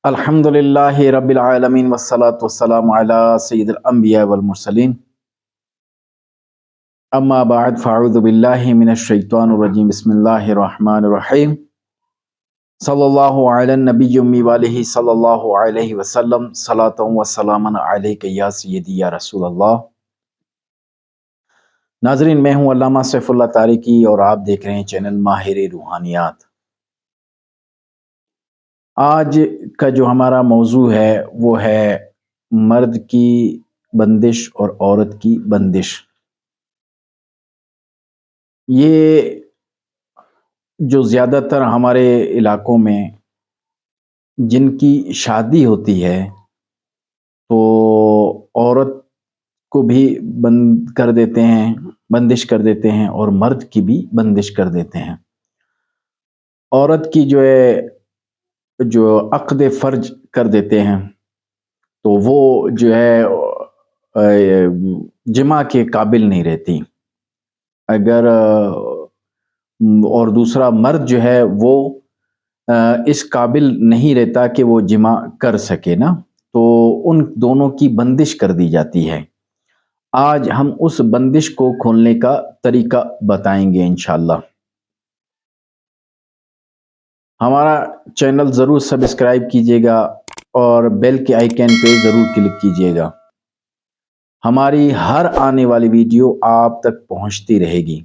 الحمدللہ رب العالمین والصلاة والسلام علی سید الانبیاء والمرسلین اما بعد فاعوذ باللہ من الشیطان الرجیم بسم اللہ الرحمن الرحیم صلی اللہ علی النبی امی والہ صلی اللہ علیہ وسلم صلاۃ و سلاما علیک یا سیدی یا رسول اللہ۔ ناظرین، میں ہوں علامہ سیف اللہ طارقی اور آپ دیکھ رہے ہیں چینل ماہر روحانیات۔ آج کا جو ہمارا موضوع ہے وہ ہے مرد کی بندش اور عورت کی بندش۔ یہ جو زیادہ تر ہمارے علاقوں میں جن کی شادی ہوتی ہے تو عورت کو بھی بند کر دیتے ہیں، بندش کر دیتے ہیں، اور مرد کی بھی بندش کر دیتے ہیں۔ عورت کی جو عقد فرج کر دیتے ہیں تو وہ جو ہے جمع کے قابل نہیں رہتی، اگر اور دوسرا مرد جو ہے وہ اس قابل نہیں رہتا کہ وہ جمع کر سکے نا، تو ان دونوں کی بندش کر دی جاتی ہے۔ آج ہم اس بندش کو کھولنے کا طریقہ بتائیں گے انشاءاللہ۔ ہمارا چینل ضرور سبسکرائب کیجیے گا اور بیل کے آئیکن پہ ضرور کلک کیجیے گا۔ ہماری ہر آنے والی ویڈیو آپ تک پہنچتی رہے گی۔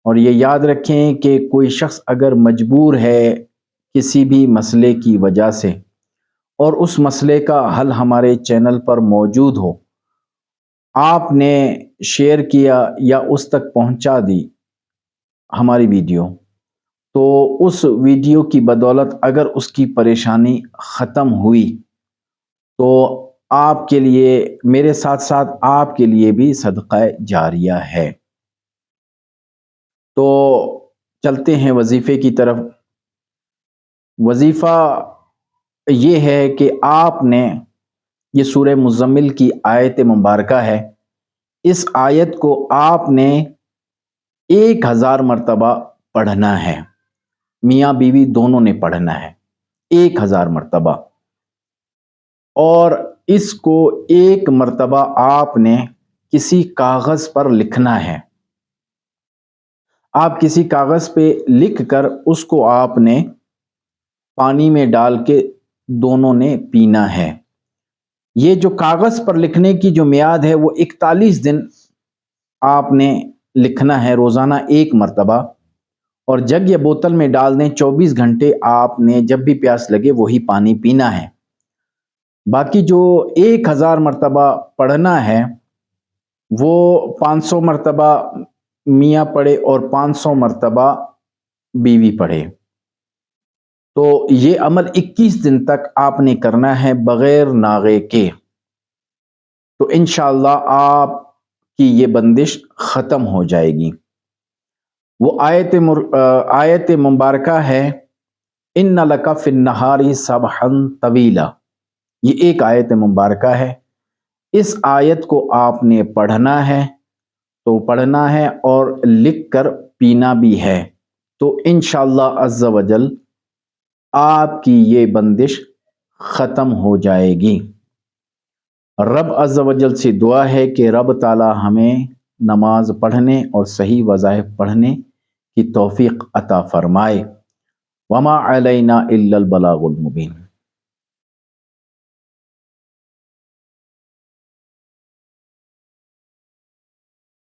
اور یہ یاد رکھیں کہ کوئی شخص اگر مجبور ہے کسی بھی مسئلے کی وجہ سے اور اس مسئلے کا حل ہمارے چینل پر موجود ہو، آپ نے شیئر کیا یا اس تک پہنچا دی ہماری ویڈیو، تو اس ویڈیو کی بدولت اگر اس کی پریشانی ختم ہوئی تو آپ کے لیے، میرے ساتھ ساتھ آپ کے لیے بھی صدقہ جاریہ ہے۔ تو چلتے ہیں وظیفے کی طرف۔ وظیفہ یہ ہے کہ آپ نے، یہ سورہ مزمل کی آیت مبارکہ ہے، اس آیت کو آپ نے 1000 مرتبہ پڑھنا ہے۔ میاں بیوی دونوں نے پڑھنا ہے 1000 مرتبہ، اور اس کو 1 مرتبہ آپ نے کسی کاغذ پر لکھنا ہے۔ آپ کسی کاغذ پہ لکھ کر اس کو آپ نے پانی میں ڈال کے دونوں نے پینا ہے۔ یہ جو کاغذ پر لکھنے کی جو میعاد ہے وہ 41 دن آپ نے لکھنا ہے، روزانہ 1 مرتبہ، اور جگ یا بوتل میں ڈال دیں۔ 24 گھنٹے آپ نے جب بھی پیاس لگے وہی پانی پینا ہے۔ باقی جو 1000 مرتبہ پڑھنا ہے وہ 500 مرتبہ میاں پڑھے اور 500 مرتبہ بیوی پڑھے۔ تو یہ عمل 21 دن تک آپ نے کرنا ہے بغیر ناغے کے، تو انشاءاللہ آپ کی یہ بندش ختم ہو جائے گی۔ وہ آیت مبارکہ ہے ان لک فی النہار سبحا طویلا، یہ ایک آیت مبارکہ ہے۔ اس آیت کو آپ نے پڑھنا ہے، تو پڑھنا ہے اور لکھ کر پینا بھی ہے، تو انشاءاللہ عز و جل آپ کی یہ بندش ختم ہو جائے گی۔ رب عز و جل سے دعا ہے کہ رب تعالی ہمیں نماز پڑھنے اور صحیح وظائف پڑھنے کی توفیق عطا فرمائے۔ وما علینا الا البلاغ المبین۔